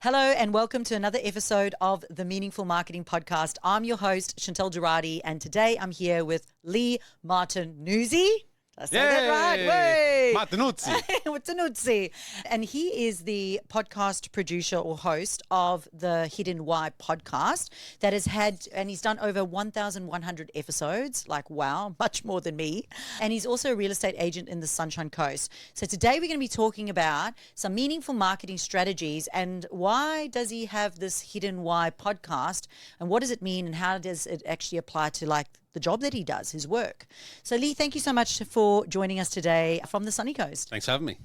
Hello and welcome to another episode of the Meaningful Marketing Podcast. I'm your host, Chantal Gerardy, and today I'm here with Leigh Martinuzzi. Did I say that right? Way! Martinuzzi. Martinuzzi. And he is the podcast producer or host of the Hidden Why podcast that has had, and he's done over 1,100 episodes. Like, wow, much more than me. And he's also a real estate agent in the Sunshine Coast. So today we're going to be talking about some meaningful marketing strategies and why does he have this Hidden Why podcast and what does it mean and how does it actually apply to like the job that he does, his work. So Leigh, thank you so much for joining us today from the sunny coast. Thanks for having me.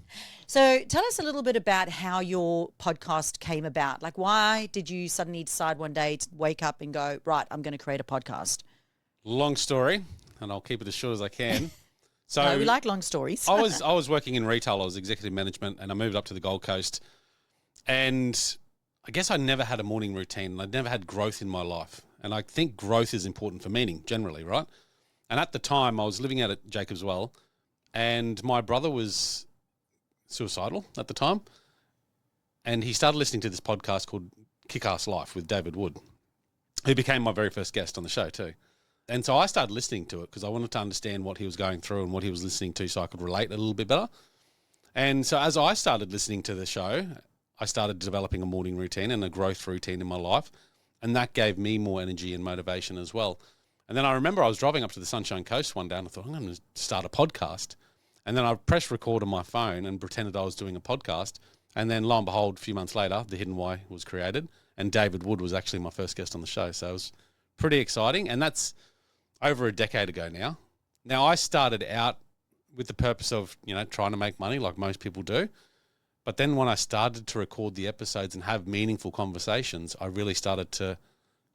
So tell us a little bit about how your podcast came about. Like, why did you suddenly decide one day to wake up and go, right, I'm going to create a podcast? Long story, and I'll keep it as short as I can. So No, we like long stories. I was working in retail. I was executive management, and I moved up to the Gold Coast. And I guess I never had a morning routine. I never had growth in my life. And I think growth is important for meaning generally, right? And at the time, I was living out at Jacob's Well, and my brother was suicidal at the time. And he started listening to this podcast called Kick-Ass Life with David Wood, who became my very first guest on the show too. And so I started listening to it because I wanted to understand what he was going through and what he was listening to so I could relate a little bit better. And so as I started listening to the show, I started developing a morning routine and a growth routine in my life. And that gave me more energy and motivation as well. And then I remember I was driving up to the Sunshine Coast one day and I thought, I'm going to start a podcast. And then I pressed record on my phone and pretended I was doing a podcast. And then lo and behold, a few months later, The Hidden Why was created. And David Wood was actually my first guest on the show. So it was pretty exciting. And that's over a decade ago now. Now, I started out with the purpose of, trying to make money like most people do. But then when I started to record the episodes and have meaningful conversations, I really started to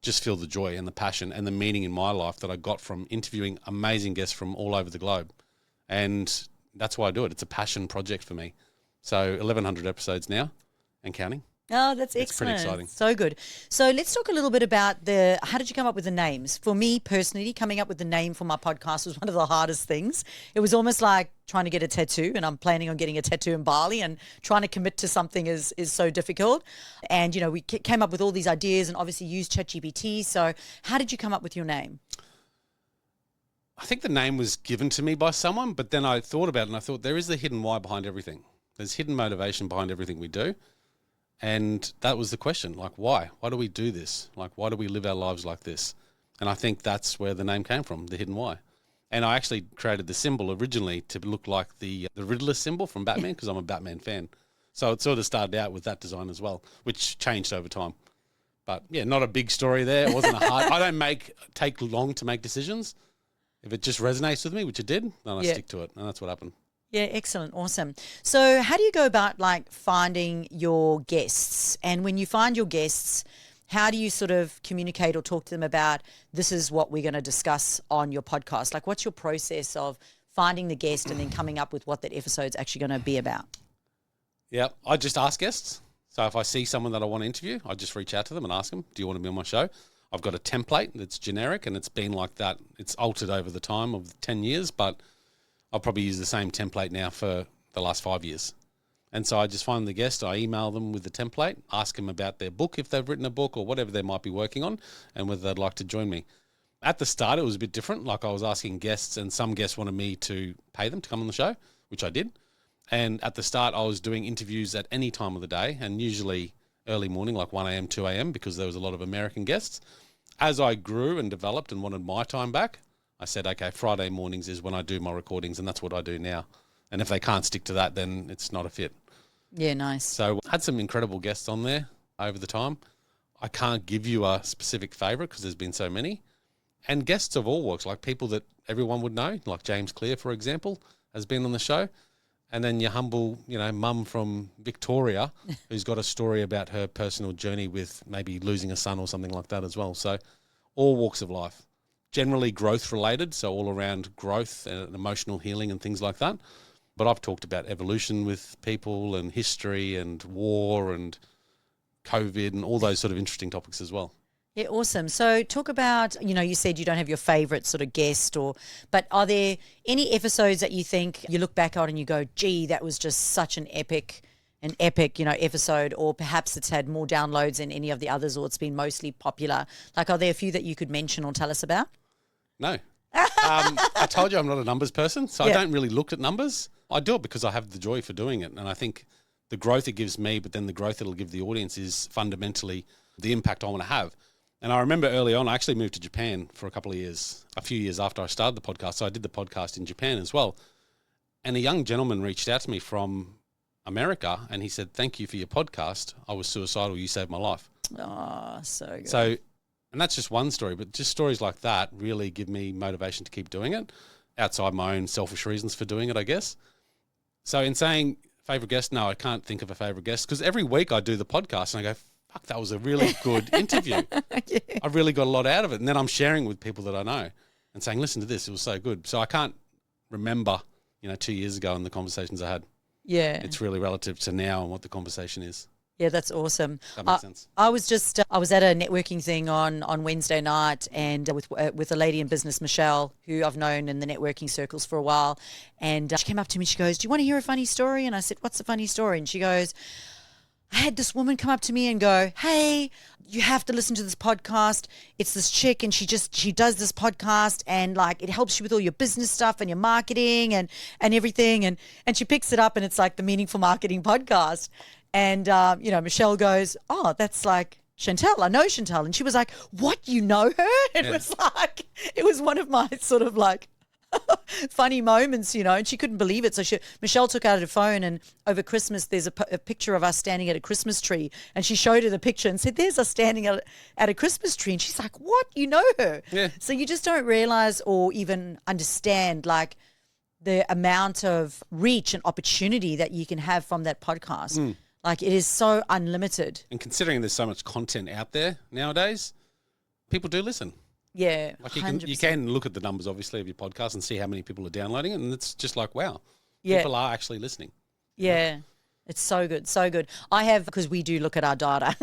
just feel the joy and the passion and the meaning in my life that I got from interviewing amazing guests from all over the globe. And that's why I do it. It's a passion project for me. So 1,100 episodes now and counting. Oh, that's excellent. It's pretty exciting. So good. So let's talk a little bit about how did you come up with the names? For me personally, coming up with the name for my podcast was one of the hardest things. It was almost like trying to get a tattoo, and I'm planning on getting a tattoo in Bali, and trying to commit to something is so difficult. And, we came up with all these ideas and obviously used ChatGPT. So how did you come up with your name? I think the name was given to me by someone, but then I thought about it and I thought there is the hidden why behind everything. There's hidden motivation behind everything we do. And that was the question, like, why? Why do we do this? Like, why do we live our lives like this? And I think that's where the name came from, the Hidden Why. And I actually created the symbol originally to look like the Riddler symbol from Batman because I'm a Batman fan. So it sort of started out with that design as well, which changed over time. But yeah, not a big story there. It wasn't a hard. I don't take long to make decisions. If it just resonates with me, which it did, then I stick to it, and that's what happened. Yeah, excellent. Awesome. So how do you go about like finding your guests? And when you find your guests, how do you sort of communicate or talk to them about this is what we're going to discuss on your podcast? Like what's your process of finding the guest and then coming up with what that episode's actually going to be about? Yeah, I just ask guests. So if I see someone that I want to interview, I just reach out to them and ask them, do you want to be on my show? I've got a template that's generic and it's been like that. It's altered over the time of 10 years, but I'll probably use the same template now for the last 5 years. And so I just find the guest, I email them with the template, ask them about their book, if they've written a book or whatever they might be working on, and whether they'd like to join me. At the start, it was a bit different. Like I was asking guests, and some guests wanted me to pay them to come on the show, which I did. And at the start, I was doing interviews at any time of the day, and usually early morning, like 1 a.m., 2 a.m., because there was a lot of American guests. As I grew and developed and wanted my time back, I said, okay, Friday mornings is when I do my recordings, and that's what I do now. And if they can't stick to that, then it's not a fit. Yeah, nice. So I had some incredible guests on there over the time. I can't give you a specific favourite because there's been so many. And guests of all walks, like people that everyone would know, like James Clear, for example, has been on the show. And then your humble, mum from Victoria who's got a story about her personal journey with maybe losing a son or something like that as well. So all walks of life. Generally growth related, so all around growth and emotional healing and things like that. But I've talked about evolution with people and history and war and COVID and all those sort of interesting topics as well. Yeah, awesome. So talk about, you said you don't have your favorite sort of guest but are there any episodes that you think you look back on and you go, gee, that was just such an epic an epic, episode, or perhaps it's had more downloads than any of the others, or it's been mostly popular? Like, are there a few that you could mention or tell us about? No. I told you I'm not a numbers person, so I don't really look at numbers. I do it because I have the joy for doing it. And I think the growth it gives me, but then the growth it'll give the audience is fundamentally the impact I want to have. And I remember early on, I actually moved to Japan for a couple of years, a few years after I started the podcast. So I did the podcast in Japan as well. And a young gentleman reached out to me from America and he said, "Thank you for your podcast. I was suicidal. You saved my life." Oh, so good. So, and that's just one story, but just stories like that really give me motivation to keep doing it outside my own selfish reasons for doing it, I guess. So in saying favourite guest, no, I can't think of a favourite guest because every week I do the podcast and I go, fuck, that was a really good interview. I really got a lot out of it. And then I'm sharing with people that I know and saying, listen to this, it was so good. So I can't remember, 2 years ago and the conversations I had. Yeah. It's really relative to now and what the conversation is. Yeah, that's awesome. That makes sense. I was at a networking thing on Wednesday night and with a lady in business, Michelle, who I've known in the networking circles for a while. And she came up to me, she goes, "Do you want to hear a funny story?" And I said, "What's a funny story?" And she goes, "I had this woman come up to me and go, 'Hey, you have to listen to this podcast. It's this chick and she does this podcast and like it helps you with all your business stuff and your marketing and everything.' And she picks it up and it's like the Meaningful Marketing podcast. And, Michelle goes, 'Oh, that's like Chantal. I know Chantal.' And she was like, 'What, you know her?' And it was one of my sort of like funny moments, and she couldn't believe it. So Michelle took out her phone and over Christmas, there's a picture of us standing at a Christmas tree and she showed her the picture and said, 'There's us standing at a Christmas tree.' And she's like, 'What? You know her?' Yeah. So you just don't realize or even understand like the amount of reach and opportunity that you can have from that podcast. Like it is so unlimited. And considering there's so much content out there nowadays, people do listen. Yeah, Like you 100%. can look at the numbers, obviously, of your podcast and see how many people are downloading it, and it's just like, wow, Yeah. people are actually listening. Yeah. It's so good, so good. I have, because we do look at our data,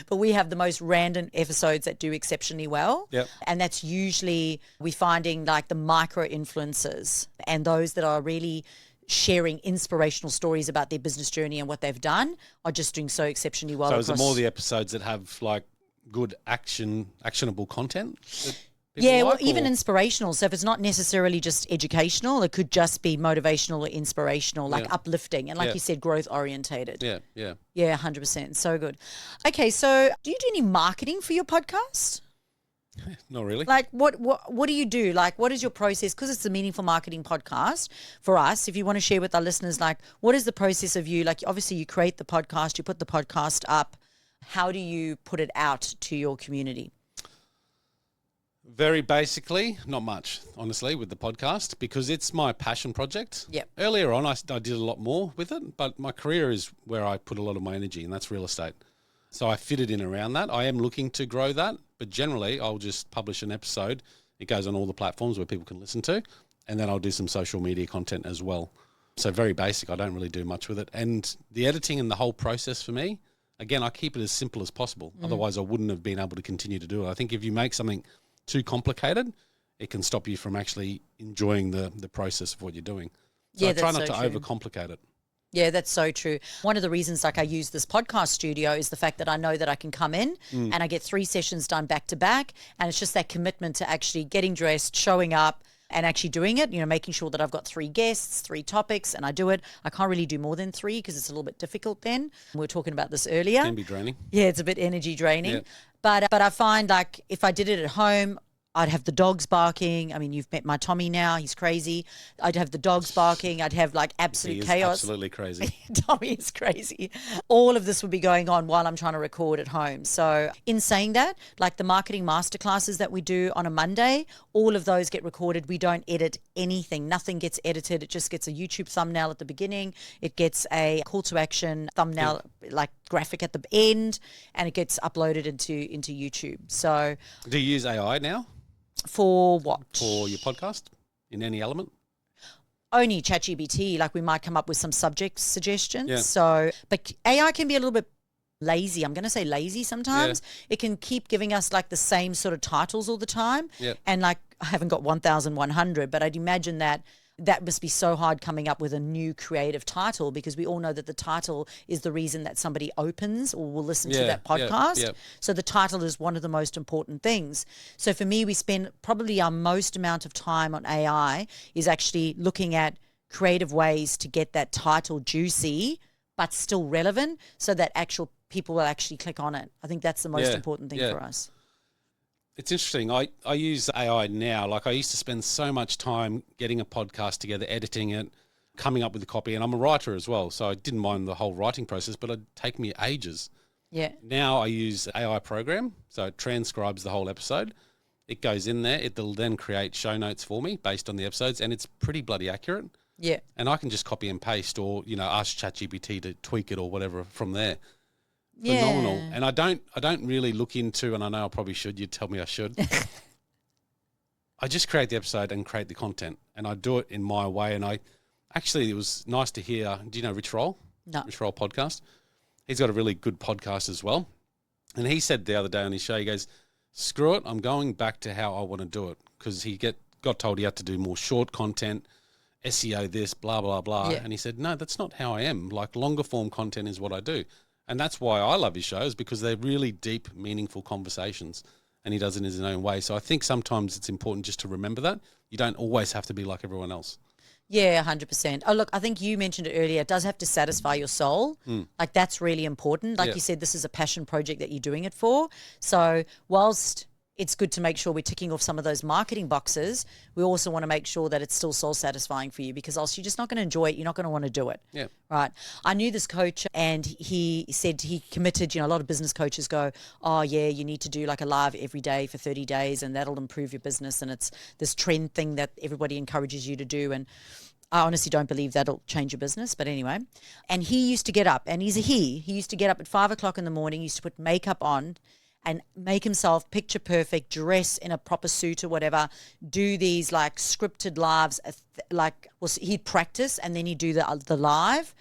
but we have the most random episodes that do exceptionally well. Yep. And that's usually we're finding like the micro influencers and those that are really sharing inspirational stories about their business journey and what they've done are just doing so exceptionally well. So is it more the episodes that have like good actionable content? Yeah, well, like, even or? inspirational. So if it's not necessarily just educational, it could just be motivational or inspirational, like uplifting. And like you said, growth orientated. Yeah, yeah. Yeah, 100%. So good. Okay, so do you do any marketing for your podcast? Not really. Like what do you do? Like what is your process? Because it's a Meaningful Marketing podcast for us. If you want to share with our listeners, like what is the process of you? Like obviously you create the podcast, you put the podcast up. How do you put it out to your community? Very basically, not much, honestly, with the podcast because it's my passion project. Yep. Earlier on, I did a lot more with it, but my career is where I put a lot of my energy, and that's real estate. So I fit it in around that. I am looking to grow that, but generally I'll just publish an episode. It goes on all the platforms where people can listen to, and then I'll do some social media content as well. So very basic. I don't really do much with it. And the editing and the whole process for me, again, I keep it as simple as possible. Otherwise, I wouldn't have been able to continue to do it. I think if you make something too complicated, it can stop you from actually enjoying the process of what you're doing. So I try not to overcomplicate it. Yeah, that's so true. One of the reasons like I use this podcast studio is the fact that I know that I can come in and I get 3 sessions done back to back. And it's just that commitment to actually getting dressed, showing up and actually doing it, making sure that I've got 3 guests, 3 topics, and I do it. I can't really do more than 3 because it's a little bit difficult then. We were talking about this earlier. It can be draining. Yeah, it's a bit energy draining. Yeah. But I find like if I did it at home, I'd have the dogs barking. I mean, you've met my Tommy now. He's crazy. I'd have the dogs barking. I'd have like absolute chaos. Absolutely crazy. Tommy is crazy. All of this would be going on while I'm trying to record at home. So in saying that, like the marketing masterclasses that we do on a Monday, all of those get recorded. We don't edit anything. Nothing gets edited. It just gets a YouTube thumbnail at the beginning. It gets a call to action thumbnail, like graphic at the end, and it gets uploaded into YouTube. So Do you use AI now? For what? For your podcast in any element? Only ChatGPT. Like we might come up with some subject suggestions. Yeah. So, but AI can be a little bit lazy. I'm going to say lazy sometimes. It can keep giving us like the same sort of titles all the time. Yeah. And like I haven't got 1,100, but I'd imagine that that must be so hard coming up with a new creative title, because we all know that the title is the reason that somebody opens or will listen to that podcast. So the title is one of the most important things. So for me, we spend probably our most amount of time on AI is actually looking at creative ways to get that title juicy but still relevant, so that actual people will actually click on it. I think that's the most important thing for us. It's interesting. I use AI now. Like, I used to spend so much time getting a podcast together, editing it, coming up with the copy. And I'm a writer as well, so I didn't mind the whole writing process, but it'd take me ages. Yeah. Now I use AI program, so it transcribes the whole episode. It goes in there. It'll then create show notes for me based on the episodes, and it's pretty bloody accurate. Yeah. And I can just copy and paste, or, ask ChatGPT to tweak it or whatever from there. Yeah. Phenomenal. And I don't really look into, and I know I probably should, you'd tell me I should. I just create the episode and create the content, and I do it in my way. And it was nice to hear, do you know Rich Roll? No. Rich Roll podcast. He's got a really good podcast as well. And he said the other day on his show, he goes, screw it, I'm going back to how I want to do it, because he got told he had to do more short content, SEO this, blah, blah, blah. Yeah. And he said, no, that's not how I am. Like, longer form content is what I do. And that's why I love his shows, because they're really deep, meaningful conversations, and he does it in his own way. So I think sometimes it's important just to remember that. You don't always have to be like everyone else. Yeah, 100%. Oh, look, I think you mentioned it earlier. It does have to satisfy your soul. Like, that's really important. Like you said, this is a passion project that you're doing it for. So whilst it's good to make sure we're ticking off some of those marketing boxes, we also want to make sure that it's still soul satisfying for you, because else you're just not going to enjoy it. You're not going to want to do it. Yeah. Right. I knew this coach, and he said he committed, a lot of business coaches go, oh yeah, you need to do like a live every day for 30 days and that'll improve your business. And it's this trend thing that everybody encourages you to do. And I honestly don't believe that'll change your business. But anyway, and he used to get up, and he used to get up at 5 o'clock in the morning, used to put makeup on and make himself picture perfect, dress in a proper suit or whatever, do these like scripted lives, he'd practice and then he'd do the live.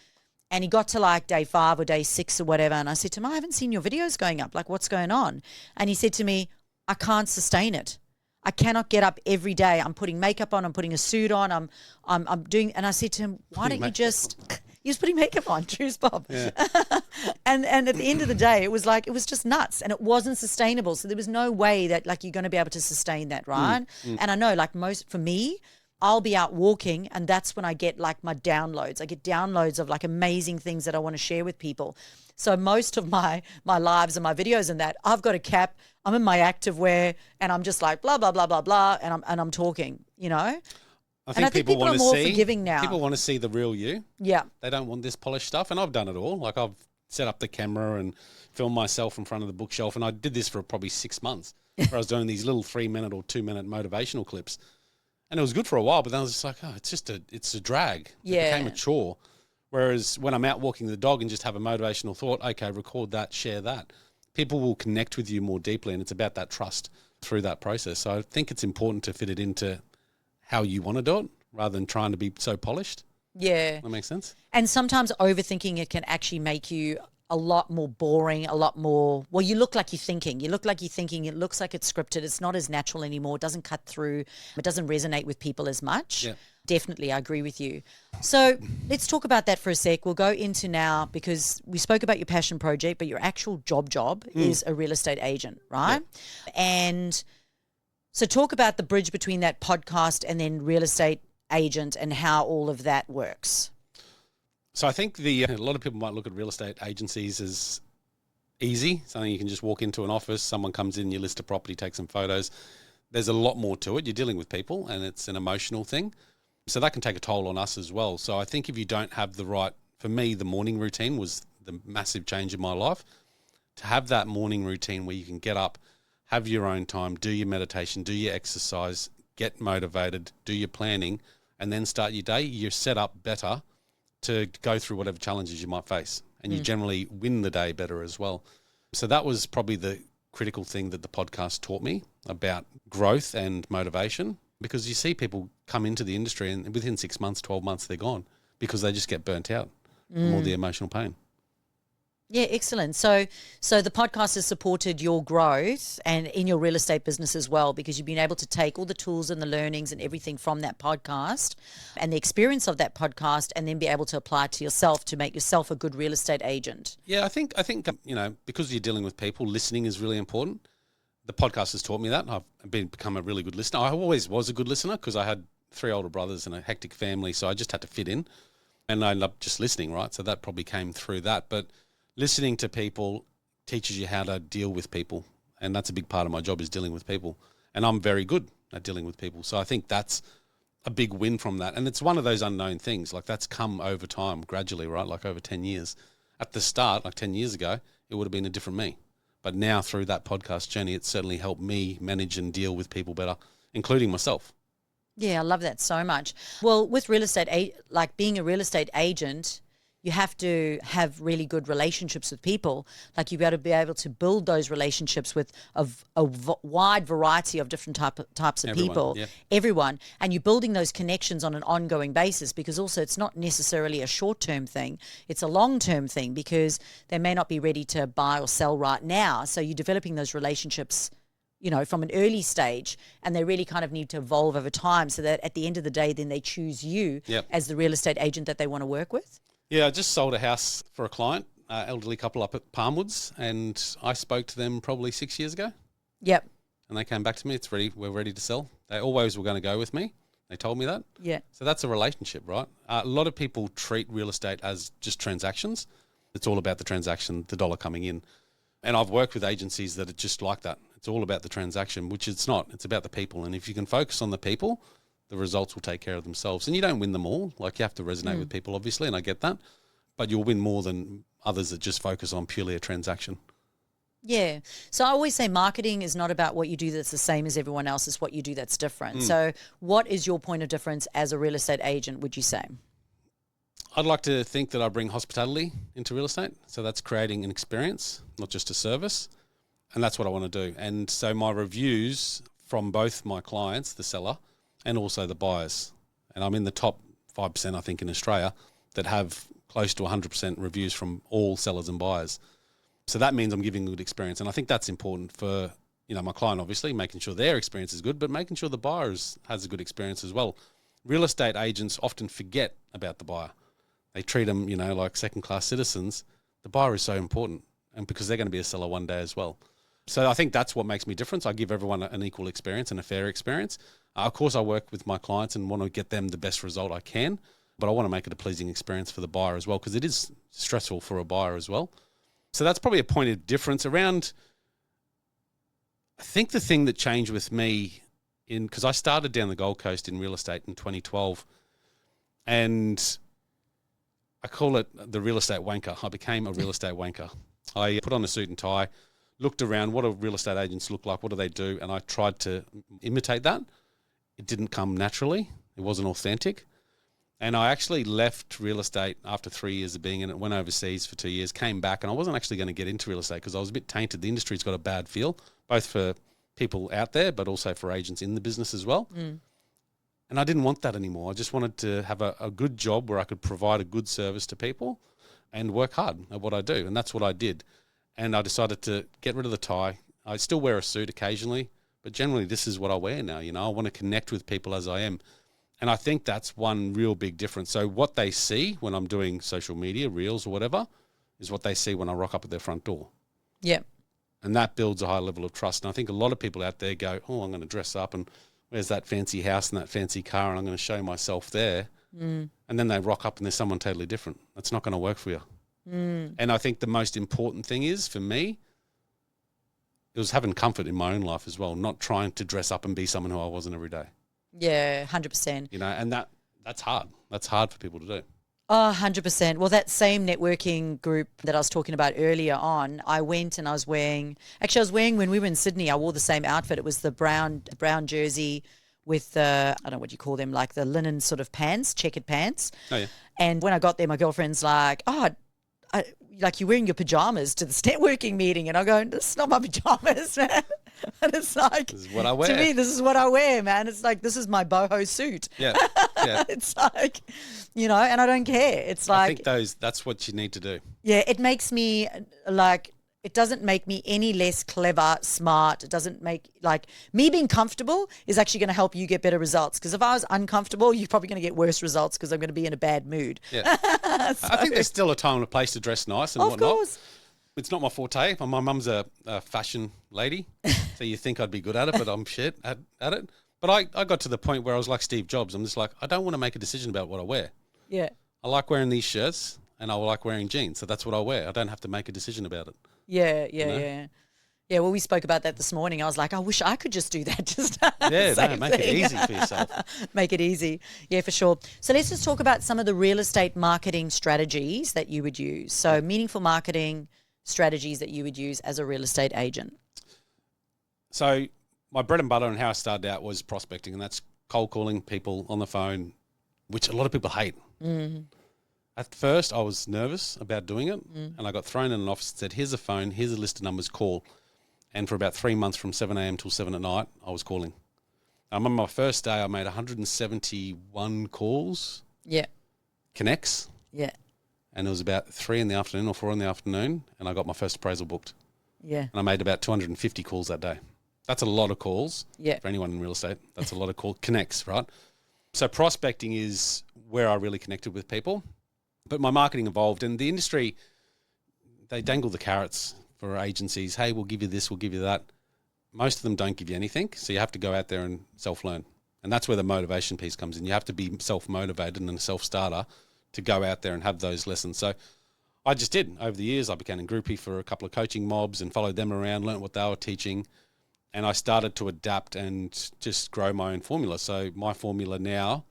And he got to like day 5 or day 6 or whatever. And I said to him, I haven't seen your videos going up. Like, what's going on? And he said to me, I can't sustain it. I cannot get up every day. I'm putting makeup on. I'm putting a suit on. I'm doing, and I said to him, why don't you just... He was putting makeup on, truth Bob. Yeah. and at the end of the day, it was just nuts, and it wasn't sustainable. So there was no way that like you're going to be able to sustain that, right? And I know, like, for me, I'll be out walking, and that's when I get like my downloads. I get downloads of like amazing things that I want to share with people. So most of my lives and my videos and that, I've got a cap, I'm in my active wear, and I'm just like blah blah blah blah blah, and I'm talking, I think people are more forgiving now. People want to see the real you. Yeah. They don't want this polished stuff. And I've done it all. Like, I've set up the camera and filmed myself in front of the bookshelf. And I did this for probably 6 months, where I was doing these little 3-minute or 2-minute motivational clips. And it was good for a while, but then I was just like, oh, it's a drag. Yeah. It became a chore. Whereas when I'm out walking the dog and just have a motivational thought, okay, record that, share that, people will connect with you more deeply. And it's about that trust through that process. So I think it's important to fit it into how you want to do it, rather than trying to be so polished. Yeah. That makes sense. And sometimes overthinking it can actually make you a lot more boring, a lot more, well, you look like you're thinking. You look like you're thinking. It looks like it's scripted. It's not as natural anymore. It doesn't cut through. It doesn't resonate with people as much. Yeah. Definitely, I agree with you. So let's talk about that for a sec. We'll go into now, because we spoke about your passion project, but your actual job is a real estate agent, right? Yeah. And so talk about the bridge between that podcast and then real estate agent and how all of that works. So I think a lot of people might look at real estate agencies as easy, something you can just walk into an office, someone comes in, you list a property, take some photos. There's a lot more to it. You're dealing with people, and it's an emotional thing. So that can take a toll on us as well. So I think if you don't have for me, the morning routine was the massive change in my life. To have that morning routine where you can get up, have your own time, do your meditation, do your exercise, get motivated, do your planning, and then start your day, you're set up better to go through whatever challenges you might face. And you generally win the day better as well. So that was probably the critical thing that the podcast taught me about growth and motivation, because you see people come into the industry and within 6 months, 12 months, they're gone because they just get burnt out from all the emotional pain. Yeah, excellent. So the podcast has supported your growth and in your real estate business as well, because you've been able to take all the tools and the learnings and everything from that podcast and the experience of that podcast, and then be able to apply it to yourself to make yourself a good real estate agent. Yeah, I think because you're dealing with people, listening is really important. The podcast has taught me that. I've become a really good listener. I always was a good listener because I had 3 older brothers and a hectic family, so I just had to fit in, and I loved just listening, right? So that probably came through that. But listening to people teaches you how to deal with people, and that's a big part of my job, is dealing with people. And I'm very good at dealing with people. So I think that's a big win from that. And it's one of those unknown things. Like, that's come over time, gradually, right? Like over 10 years. At the start, like 10 years ago, it would have been a different me. But now through that podcast journey, it's certainly helped me manage and deal with people better, including myself. Yeah, I love that so much. Well, with real estate, like being a real estate agent, you have to have really good relationships with people. Like, you've got to be able to build those relationships with a wide variety of different types of people, everyone. And you're building those connections on an ongoing basis, because also it's not necessarily a short-term thing. It's a long-term thing, because they may not be ready to buy or sell right now. So you're developing those relationships, you know, from an early stage, and they really kind of need to evolve over time, so that at the end of the day, then they choose you as the real estate agent that they want to work with. Yeah, I just sold a house for a client, elderly couple up at Palmwoods, and I spoke to them probably 6 years ago. Yep. And they came back to me, it's ready, we're ready to sell. They always were going to go with me. They told me that. Yeah. So that's a relationship, right? A lot of people treat real estate as just transactions. It's all about the transaction, the dollar coming in. And I've worked with agencies that are just like that. It's all about the transaction, which it's not. It's about the people. And if you can focus on the people, the results will take care of themselves. And you don't win them all. Like, you have to resonate with people, obviously, and I get that. But you'll win more than others that just focus on purely a transaction. Yeah. So I always say marketing is not about what you do that's the same as everyone else. It's what you do that's different. So what is your point of difference as a real estate agent, would you say? I'd like to think that I bring hospitality into real estate. So that's creating an experience, not just a service. And that's what I want to do. And so my reviews from both my clients, the seller, and also the buyers, and I'm in the top 5%, I think, in Australia that have close to 100% reviews from all sellers and buyers. So that means I'm giving a good experience. And I think that's important for, you know, my client, obviously, making sure their experience is good, but making sure the buyer has a good experience as well. Real estate agents often forget about the buyer. They treat them, you know, like second-class citizens. The buyer is so important, and because they're going to be a seller one day as well. So I think that's what makes me different. I give everyone an equal experience and a fair experience. Of course, I work with my clients and want to get them the best result I can, but I want to make it a pleasing experience for the buyer as well, because it is stressful for a buyer as well. So that's probably a point of difference around. I think the thing that changed with me, because I started down the Gold Coast in real estate in 2012, and I call it the real estate wanker. I became a real estate wanker. I put on a suit and tie, looked around, what do real estate agents look like, what do they do, and I tried to imitate that. It didn't come naturally. It wasn't authentic. And I actually left real estate after 3 years of being in it, went overseas for 2 years, came back, and I wasn't actually going to get into real estate because I was a bit tainted. The industry's got a bad feel, both for people out there, but also for agents in the business as well. And I didn't want that anymore. I just wanted to have a good job where I could provide a good service to people and work hard at what I do. And that's what I did. And I decided to get rid of the tie. I still wear a suit occasionally, but generally this is what I wear now. You know, I want to connect with people as I am. And I think that's one real big difference. So what they see when I'm doing social media, reels or whatever, is what they see when I rock up at their front door. Yeah. And that builds a high level of trust. And I think a lot of people out there go, oh, I'm going to dress up and where's that fancy house and that fancy car and I'm going to show myself there. And then they rock up and there's someone totally different. That's not going to work for you. And I think the most important thing is, for me, it was having comfort in my own life as well, not trying to dress up and be someone who I wasn't every day. Yeah, 100%. You know, and that's hard. That's hard for people to do. Oh, 100%. Well, that same networking group that I was talking about earlier on, I went and I was wearing, when we were in Sydney, I wore the same outfit. It was the brown jersey with the, I don't know what you call them, like the linen sort of pants, checkered pants. Oh, yeah. And when I got there, my girlfriend's like, like, you're wearing your pajamas to this networking meeting. And I go, this is not my pajamas, man. And it's like, This is what I wear. to me, this is what I wear, man. It's like, this is my boho suit. Yeah. Yeah. It's like, and I don't care. It's like, I think that's what you need to do. yeah, it makes me like, it doesn't make me any less clever, smart. It doesn't make, like, me being comfortable is actually going to help you get better results. Because if I was uncomfortable, you're probably going to get worse results because I'm going to be in a bad mood. Yeah. I think there's still a time and a place to dress nice and whatnot. Of course. It's not my forte. My mum's a fashion lady, so you think I'd be good at it, but I'm shit at it. But I got to the point where I was like Steve Jobs. I'm just like, I don't want to make a decision about what I wear. Yeah. I like wearing these shirts and I like wearing jeans, so that's what I wear. I don't have to make a decision about it. Yeah. Yeah, well, we spoke about that this morning. I was like, I wish I could just do that. Just Make it easy for yourself. Make it easy. Yeah, for sure. So let's just talk about some of the real estate marketing strategies that you would use. So meaningful marketing strategies that you would use as a real estate agent. So my bread and butter and how I started out was prospecting, and that's cold calling people on the phone, which a lot of people hate. Mm. At first, I was nervous about doing it, and I got thrown in an office and said, here's a phone, here's a list of numbers, call. And for about 3 months from 7 a.m. till 7 at night, I was calling. On my first day, I made 171 calls. Yeah. Connects. Yeah. And it was about 3 in the afternoon or 4 in the afternoon, and I got my first appraisal booked. Yeah. And I made about 250 calls that day. That's a lot of calls for anyone in real estate. That's a lot of calls. Connects, right? So prospecting is where I really connected with people. But my marketing evolved, and the industry, they dangle the carrots for agencies. Hey, we'll give you this, we'll give you that. Most of them don't give you anything, so you have to go out there and self-learn. And that's where the motivation piece comes in. You have to be self-motivated and a self-starter to go out there and have those lessons. So I just did. Over the years, I became a groupie for a couple of coaching mobs and followed them around, learned what they were teaching, and I started to adapt and just grow my own formula. So my formula now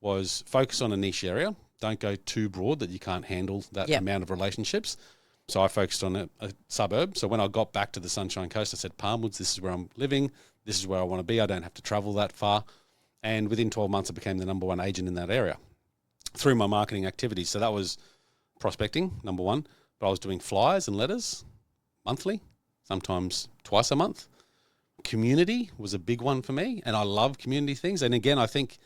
was focus on a niche area. Don't go too broad that you can't handle that amount of relationships. So I focused on a suburb. So when I got back to the Sunshine Coast, I said, Palmwoods, this is where I'm living. This is where I want to be. I don't have to travel that far. And within 12 months, I became the number one agent in that area through my marketing activities. So that was prospecting, number one. But I was doing flyers and letters monthly, sometimes twice a month. Community was a big one for me, and I love community things. And again, I think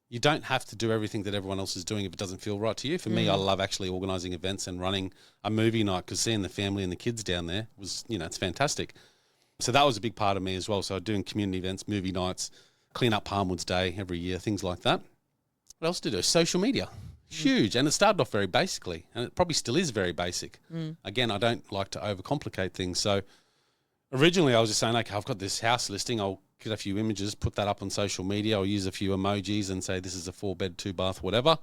you don't have to do everything that everyone else is doing if it doesn't feel right to you. For me, I love actually organising events and running a movie night, because seeing the family and the kids down there was, it's fantastic. So that was a big part of me as well. So doing community events, movie nights, clean up Palmwoods Day every year, things like that. What else to do? Social media, huge. And it started off very basically, and it probably still is very basic. Again, I don't like to overcomplicate things. So originally I was just saying, okay, I've got this house listing. I'll get a few images, put that up on social media. I'll use a few emojis and say, this is a 4-bed, 2-bath, whatever.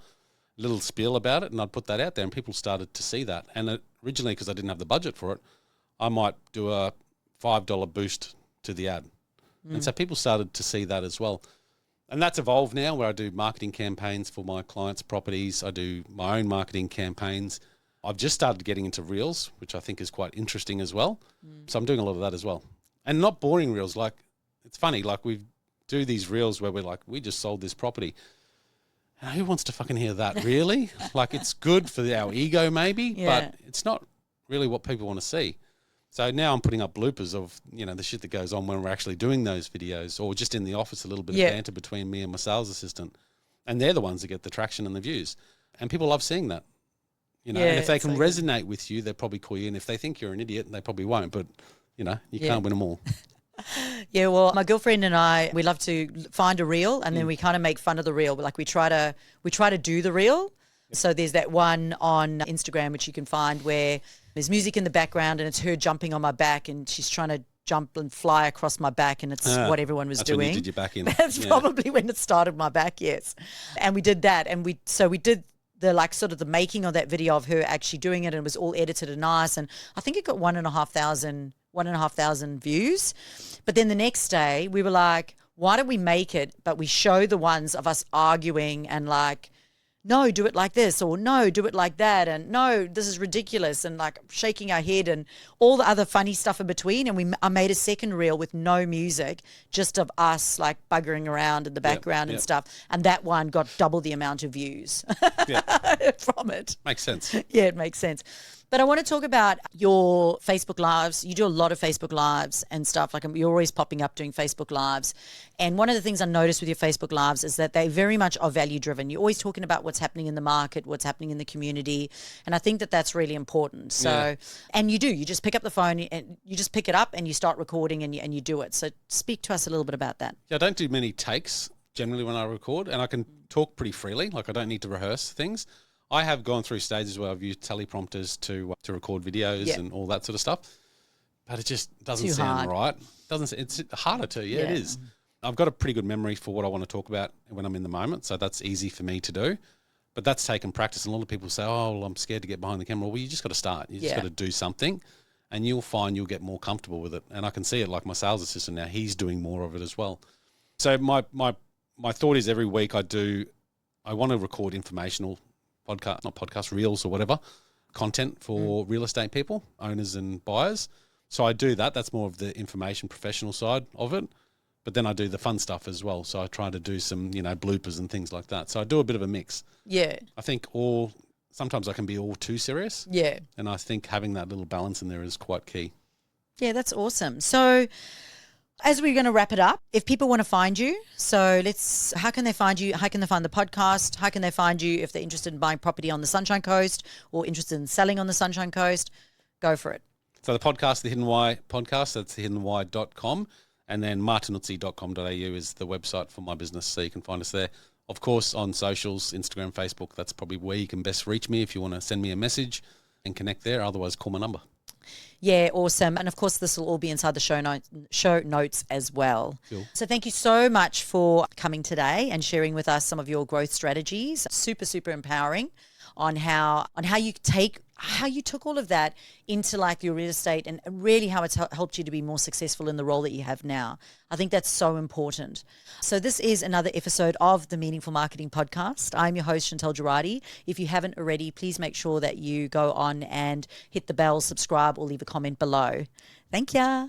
Little spiel about it. And I'd put that out there, and people started to see that. And originally, because I didn't have the budget for it, I might do a $5 boost to the ad. And so people started to see that as well. And that's evolved now, where I do marketing campaigns for my clients' properties. I do my own marketing campaigns. I've just started getting into reels, which I think is quite interesting as well. So I'm doing a lot of that as well. And not boring reels. Like, it's funny, like we do these reels where we're like, we just sold this property. And who wants to fucking hear that, really? Like, it's good for our ego maybe, but it's not really what people want to see. So now I'm putting up bloopers of, the shit that goes on when we're actually doing those videos, or just in the office, a little bit of banter between me and my sales assistant. And they're the ones that get the traction and the views. And people love seeing that. And if they can resonate with you, they'll probably call you. And if they think you're an idiot, they probably won't. But, you can't win them all. Yeah, well, my girlfriend and I, we love to find a reel, and then we kind of make fun of the reel. Like we try to do the reel. So there's that one on Instagram which you can find where there's music in the background and it's her jumping on my back, and she's trying to jump and fly across my back, and it's what everyone was doing. When you did your back in. That's probably when it started my back, yes. And we did that, and we did the sort of the making of that video of her actually doing it, and it was all edited and nice, and I think it got 1,500 views. But then the next day we were like, why don't we make it, but we show the ones of us arguing and like, no, do it like this, or no, do it like that, and no, this is ridiculous, and like shaking our head and all the other funny stuff in between. And I made a second reel with no music, just of us like buggering around in the background and stuff. And that one got double the amount of views from it. Makes sense. Yeah, it makes sense. But I want to talk about your Facebook Lives. You do a lot of Facebook Lives and stuff. Like you're always popping up doing Facebook Lives. And one of the things I noticed with your Facebook Lives is that they very much are value driven. You're always talking about what's happening in the market, what's happening in the community. And I think that that's really important. So, and you do, you just pick up the phone and you just pick it up and you start recording and you do it. So speak to us a little bit about that. Yeah, I don't do many takes generally when I record, and I can talk pretty freely. Like I don't need to rehearse things. I have gone through stages where I've used teleprompters to record videos and all that sort of stuff, but it just doesn't sound right. It's harder to, it is. I've got a pretty good memory for what I want to talk about when I'm in the moment, so that's easy for me to do. But that's taken practice, and a lot of people say, oh, well, I'm scared to get behind the camera. Well, you just got to start. You just got to do something, and you'll find you'll get more comfortable with it. And I can see it like my sales assistant now. He's doing more of it as well. So my thought is every week I want to record informational reels or whatever, content for real estate people, owners and buyers. So I do that. That's more of the information professional side of it. But then I do the fun stuff as well. So I try to do some, bloopers and things like that. So I do a bit of a mix. Yeah. I think sometimes I can be all too serious. Yeah. And I think having that little balance in there is quite key. Yeah, that's awesome. So as we're going to wrap it up, if people want to find you, how can they find you? How can they find the podcast? How can they find you if they're interested in buying property on the Sunshine Coast or interested in selling on the Sunshine Coast? Go for it. So the podcast, The Hidden Why podcast, that's thehiddenwhy.com. And then martinuzzi.com.au is the website for my business, so you can find us there. Of course, on socials, Instagram, Facebook, that's probably where you can best reach me if you want to send me a message and connect there. Otherwise, call my number. Yeah, awesome. And of course, this will all be inside the show notes as well. Cool. So thank you so much for coming today and sharing with us some of your growth strategies. Super, super empowering on how you took all of that into like your real estate and really how it's helped you to be more successful in the role that you have now. I think that's so important. So this is another episode of the Meaningful Marketing Podcast. I'm your host, Chantal Gerardy. If you haven't already, please make sure that you go on and hit the bell, subscribe, or leave a comment below. Thank ya.